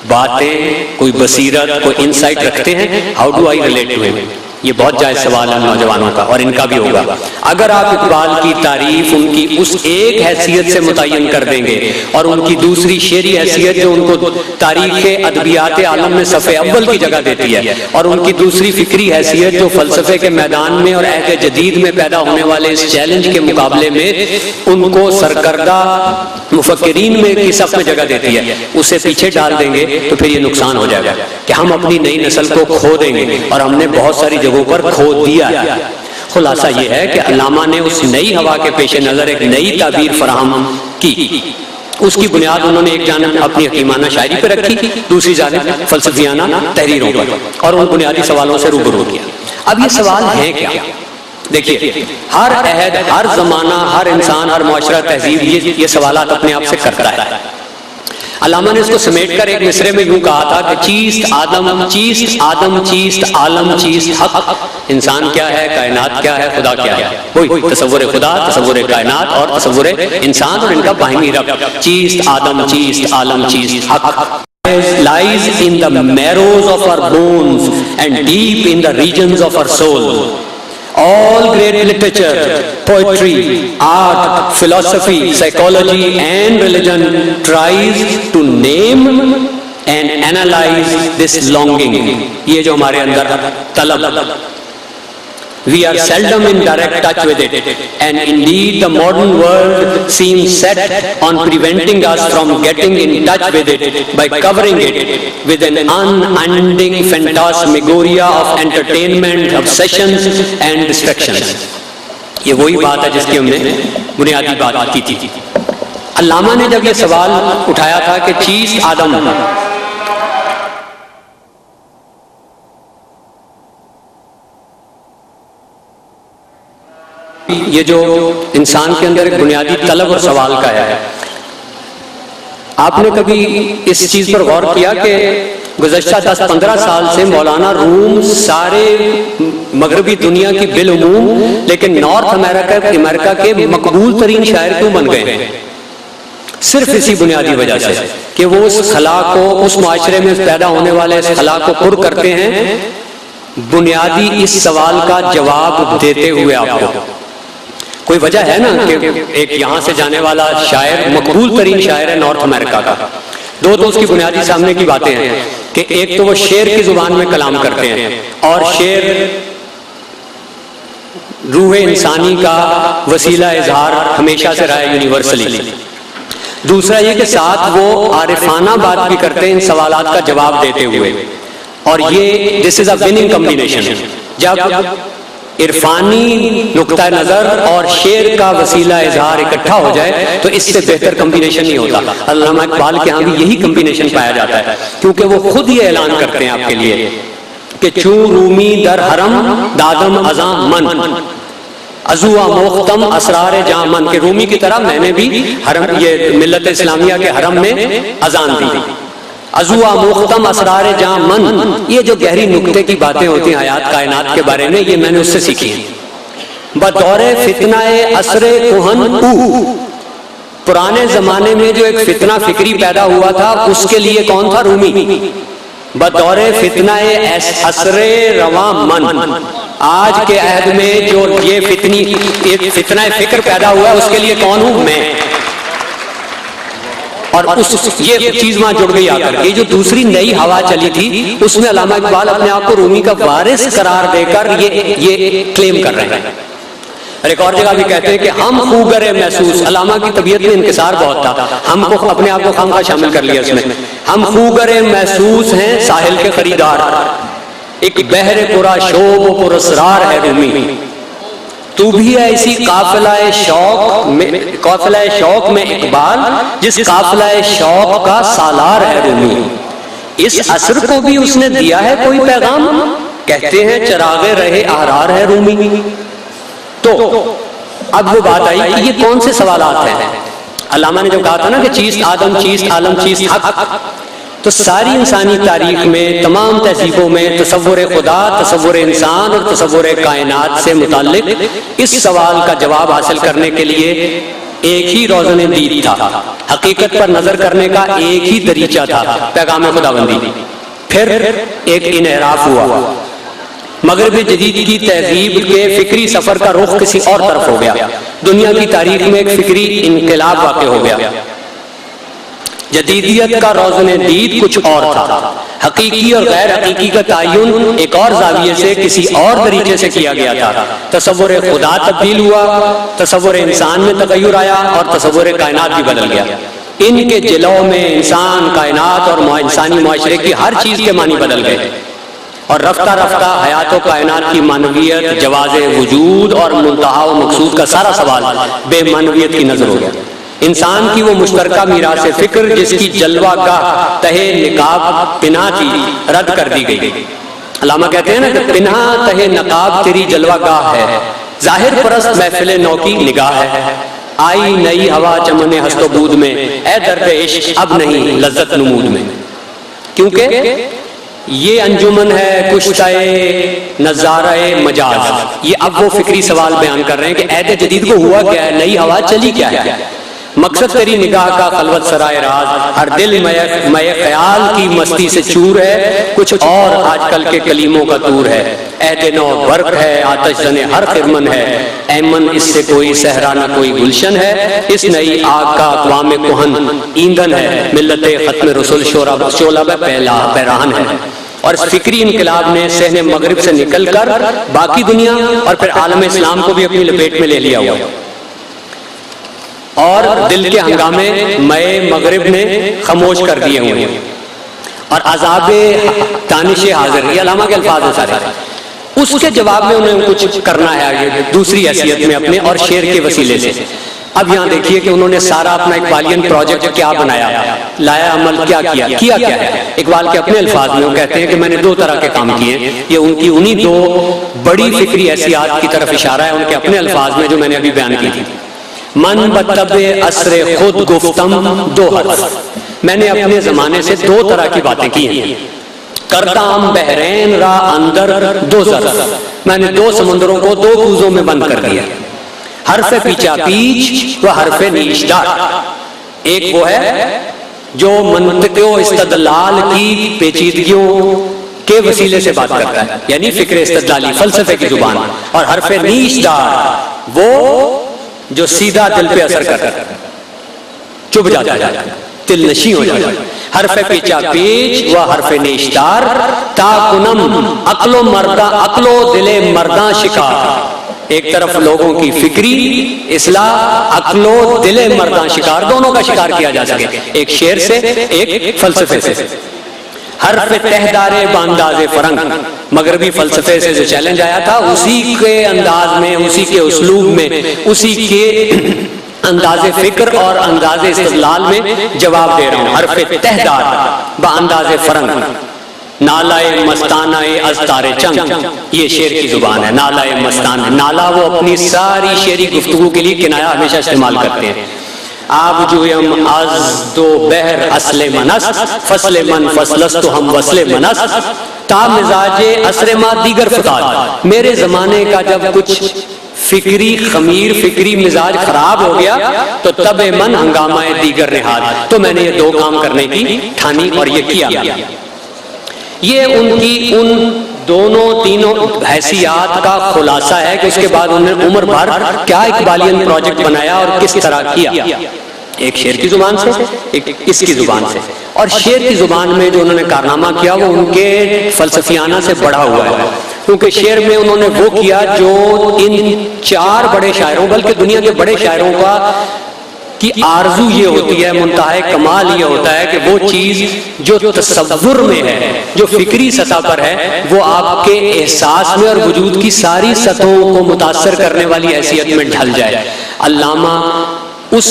باتیں، کوئی بصیرت، کوئی انسائٹ رکھتے ہیں؟ How do I relate to ہم؟ یہ بہت جائز سوال ہے نوجوانوں کا، اور ان کا بھی ہوگا. اگر آپ اقبال کی تعریف ان کی اس ایک حیثیت سے متعین کر دیں گے، اور ان کی دوسری شعری حیثیت جو ان کو تاریخ ادبیات عالم میں صف اول کی جگہ دیتی ہے، اور ان کی دوسری فکری حیثیت جو فلسفے کے میدان میں اور عہد جدید میں پیدا ہونے والے اس چیلنج کے مقابلے میں ان کو سرکردہ مفکرین میں کی صف میں جگہ دیتی ہے، اسے پیچھے ڈال دیں گے تو پھر یہ نقصان ہو جائے گا کہ ہم اپنی نئی نسل کو کھو دیں گے، اور ہم نے بہت ساری جگہوں پر کھو دیا ہے. خلاصہ یہ ہے کہ علامہ نے اس نئی ہوا کے پیش نظر ایک نئی تعبیر فراہم کی. اس کی بنیاد انہوں نے ایک جانب اپنی حکیمانہ شاعری پہ رکھی، دوسری جانب فلسفیانہ تحریروں پر، اور ان بنیادی سوالوں سے روبرو کیا. اب یہ سوال ہیں کیا؟ دیکھیے، ہر عہد، ہر زمانہ، ہر انسان، ہر معاشرہ، تہذیب یہ سوالات اپنے آپ سے کرتا ہے. علامہ نے اس کو سمیٹ کر ایک مصرے میں یوں کہا تھا کہ چیست آدم، چیست عالم، چیست حق. انسان کیا ہے، کائنات کیا ہے، خدا کیا ہے؟ وہی تصور خدا، تصور کائنات اور تصور انسان، اور ان کا باہمی ربط. چیست آدم، چیست عالم، چیست حق lies in the marrows of our bones and deep in the regions of our soul. All great literature, poetry, art, philosophy, psychology and religion tries to name and analyze this longing. یہ جو ہمارے اندر طلب. We are seldom in direct touch with it, and indeed the modern world seems set on preventing us from getting in touch with it by covering it with an unending phantasmagoria of entertainment, obsessions and distractions. یہ وہی بات ہے جس کی ہم نے بنیادی بات کی تھی. علامہ نے جب یہ سوال اٹھایا تھا کہ چیز آدم، یہ جو انسان کے اندر ایک بنیادی طلب اور سوال کا ہے، آپ نے کبھی اس چیز پر غور کیا کہ گزشتہ 10-15 سال سے مولانا روم سارے مغربی دنیا کی بالعموم لیکن نارتھ امریکہ کے مقبول ترین شاعر کیوں بن گئے ہیں؟ صرف اسی بنیادی وجہ سے کہ وہ اس خلا کو، اس معاشرے میں پیدا ہونے والے اس خلا کو پر کرتے ہیں، بنیادی اس سوال کا جواب دیتے ہوئے آپ کو۔ کوئی وجہ ہے نا کہ ایک یہاں سے جانے والا شاعر، مقبول ترین شاعر ہے نارتھ امریکہ کا، دو تو اس کی بنیادی سامنے کی باتیں ہیں کہ ایک تو وہ شعر کی زبان میں کلام کرتے ہیں، اور شعر روح انسانی کا وسیلہ اظہار ہمیشہ سے رہا ہے یونیورسلی۔ دوسرا یہ کہ ساتھ وہ عارفانہ بات بھی کرتے ہیں ان سوالات کا جواب دیتے ہوئے، اور یہ دس از اے وننگ کمبینیشن۔ جب عرفانی نقطہ نظر اور شعر کا وسیلہ اظہار اکٹھا ہو جائے تو اس سے بہتر کمبینیشن نہیں ہوتا۔ علامہ اقبال کے ہاں بھی یہی کمبینیشن پایا جاتا ہے، کیونکہ وہ خود یہ اعلان کرتے ہیں آپ کے لیے کہ چوں رومی در حرم دادم ازاں من ازوا مختم اسرار جامن، کہ رومی کی طرح میں نے بھی حرم، یہ ملت اسلامیہ کے حرم میں اذان دی، ازوا مختم اسرار جامن۔ یہ جو گہری نکتے کی باتیں ہوتی ہیں حیات کائنات کے بارے میں، یہ میں نے اس سے سیکھی ہیں۔ بدور فتنہ عصر کہن او، پرانے زمانے میں جو ایک فتنہ فکری پیدا ہوا تھا اس کے لیے کون تھا؟ رومی۔ بدور فتنہ عصر رواں من، آج کے عہد میں جو یہ فتنہ فکر پیدا ہوا ہے اس کے لیے کون ہوں؟ میں۔ اور یہ چیز وہاں جڑ گئی آ کر کے، جو دوسری نئی ہوا چلی تھی اس میں علامہ اقبال اپنے آپ کو رومی کا وارث قرار دے کر یہ کلیم کر رہے ہیں۔ اور ایک اور جگہ بھی کہتے ہیں کہ ہم خوگر محسوس، علامہ کی طبیعت میں انکسار بہت تھا، ہم کو اپنے آپ کو خامخواہ شامل کر لیا اس میں، ہم خوگر محسوس ہیں ساحل کے خریدار، ایک بحر پرا شوق و پر اسرار ہے رومی، تو بھی ہے اسی قافلہ شوق میں اقبال، جس قافلہ شوق کا سالار ہے رومی، اس عصر کو بھی اس نے دیا ہے کوئی پیغام، کہتے ہیں چراغ رہے احرار ہے رومی۔ تو اب وہ بات آئی کہ یہ کون سے سوالات ہیں؟ علامہ نے جو کہا تھا نا کہ چیست آدم، چیست عالم، چیست حق، تو ساری انسانی تاریخ میں، تمام تہذیبوں میں تصور خدا، تصور انسان اور تصور کائنات سے متعلق اس سوال کا جواب حاصل کرنے کے لیے ایک ہی روزن دید تھا، حقیقت پر نظر کرنے کا ایک ہی دریچہ تھا، پیغام خداوندی۔ پھر ایک انحراف ہوا، مغرب جدید کی تہذیب کے فکری سفر کا رخ کسی اور طرف ہو گیا، دنیا کی تاریخ میں ایک فکری انقلاب واقع ہو گیا، جدیدیت کا روزن دید کچھ اور تھا، حقیقی اور غیر حقیقی کا تعین ایک اور زاویے سے کسی اور طریقے سے کیا گیا تھا، تصور خدا تبدیل ہوا، تصور انسان میں تغیر آیا اور تصور کائنات بھی بدل گیا۔ ان کے جلو میں انسان، کائنات اور انسانی معاشرے کی ہر چیز کے معنی بدل گئے، اور رفتہ رفتہ حیات و کائنات کی معنویت، جواز وجود اور منتہا و مقصود کا سارا سوال بے معنویت کی نظر ہو گیا۔ انسان کی وہ مشترکہ میراث فکر جس کی جلوہ گاہ تہے نقاب پناہ تھی، رد کر دی گئی۔ علامہ کہتے ہیں نا کہ پناہ تہے نقاب تیری جلوہ گاہ ہے، ظاہر پرست محفل نو کی نگاہ ہے، آئی نئی ہوا چمن ہست و بود میں، اے درد عشق اب نہیں لذت نمود میں۔ کیونکہ یہ انجمن ہے کشتہ نظارہ مجاز، یہ اب وہ فکری سوال بیان کر رہے ہیں کہ عہد جدید کو ہوا کیا ہے، نئی ہوا چلی کیا ہے، مقصد تیری نگاہ کا خلوت سرائے راز، ہر دل میں خیال کی مستی سے چور ہے، کچھ اور آج کل کے کلیموں کا دور ہے، عہد نو برق ہے، آتش زن ہر خرمن ہے، ایمن اس سے کوئی صحرا نہ کوئی گلشن ہے، اس نئی آگ کا اقوام کہن ایندھن ہے، ملت ختم رسول شعلہ پہلا پیراہن ہے۔ اور اس فکری انقلاب نے صحن مغرب سے نکل کر باقی دنیا اور پھر عالم اسلام کو بھی اپنی لپیٹ میں لے لیا ہوا، اور دل کے ہنگامے مئے مغرب نے خاموش کر دیے ہوئے، اور عذاب دانش حاضر، یہ علامہ کے الفاظ ہیں سارے، اس کے جواب میں انہیں کچھ کرنا ہے آگے دوسری حیثیت میں اپنے اور شعر کے وسیلے سے۔ اب یہاں دیکھیے کہ انہوں نے سارا اپنا اقبالیان پروجیکٹ کیا بنایا، لایا عمل کیا کیا ہے۔ اقبال کے اپنے الفاظ میں وہ کہتے ہیں کہ میں نے دو طرح کے کام کیے، یہ ان کی انہی دو بڑی فکری حیثیات کی طرف اشارہ ہے ان کے اپنے الفاظ میں جو میں نے ابھی بیان کی تھی۔ من بطب عصر خود گفتم دو حرف، میں نے اپنے زمانے سے دو طرح کی باتیں کی ہیں، کردام بحرین را اندر دو ظرف، میں نے دو سمندروں کو دو کوزوں میں بند کر دیا، حرف پیچا پیچ و حرف نیش دار، ایک وہ ہے جو منطق و استدلال کی پیچیدگیوں کے وسیلے سے بات کرتا ہے، یعنی فکر استدلالی، فلسفے کی زبان، اور حرف نیش دار وہ جو سیدھا دل پہ اثر کرتا ہے، چبھ جاتا ہے، دل نشیں ہو جاتا ہے۔ حرف پیچا پیچ و حرف نیشدار تا کنم عقل و مردہ، عقل و دل مرداں شکار۔ ایک طرف لوگوں کی فکری اصلاح، عقل و دل مرداں شکار، دونوں کا شکار کیا جا سکے، ایک شعر سے ایک فلسفے سے۔ حرف تہدار بانداز فرنگ، مغربی فلسفے سے جو چیلنج آیا تھا اسی کے انداز میں، اسی کے اسلوب میں، اسی کے انداز فکر اور انداز استدلال میں جواب دے رہا ہوں۔ حرف تہدار بانداز فرنگ، نالائے مستانہ ازتار چنگ، یہ شعر کی زبان ہے۔ نالائے مستانہ، نالا وہ اپنی ساری شعری گفتگو کے لیے کنایہ ہمیشہ استعمال کرتے ہیں۔ آب جویم از دو بحر اصل منس، فصل من فصلست ہم وصل منس، تا مزاج عصر ما دیگر فتاد۔ میرے زمانے کا جب کچھ فکری خمیر، فکری مزاج خراب ہو گیا تو تب من ہنگامہ دیگر نہاد، تو میں نے یہ دو کام کرنے کی ٹھانی اور یہ کیا۔ یہ ان کی ان دونوں تینوں حیثیات کا خلاصہ ہے کہ اس کے بعد انہوں نے عمر بھر کیا اقبالین پروجیکٹ بنایا اور کس طرح کیا، ایک شعر کی زبان سے، ایک اس کی زبان سے۔ اور شعر کی زبان میں جو انہوں نے کارنامہ کیا وہ ان کے فلسفیانہ سے بڑھا ہوا ہے، کیونکہ شعر میں انہوں نے وہ کیا جو ان چار بڑے شاعروں، بلکہ دنیا کے بڑے شاعروں کا کی آرزو یہ ہوتی ہے، منتہا کمال یہ ہوتا ہے کہ وہ چیز جو تصور میں ہے، جو فکری سطح پر ہے، وہ آپ کے احساس میں اور وجود کی ساری سطحوں کو متاثر کرنے والی حیثیت میں ڈھل جائے۔ علامہ اس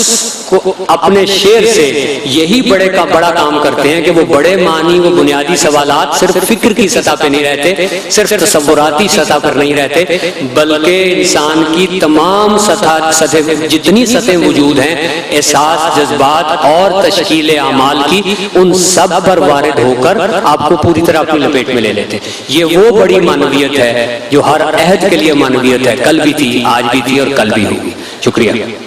کو اپنے شعر سے یہی بڑا کام کرتے ہیں کہ وہ بڑے معنی، وہ بنیادی سوالات صرف فکر کی سطح پہ نہیں رہتے، صرف تصوراتی سطح پر نہیں رہتے، بلکہ انسان کی تمام سطح جتنی سطح وجود ہیں، احساس، جذبات اور تشکیل اعمال کی، ان سب پر وارد ہو کر آپ کو پوری طرح اپنی لپیٹ میں لے لیتے۔ یہ وہ بڑی معنویت ہے جو ہر عہد کے لیے معنویت ہے، کل بھی تھی، آج بھی تھی اور کل بھی ہوگی۔ شکریہ۔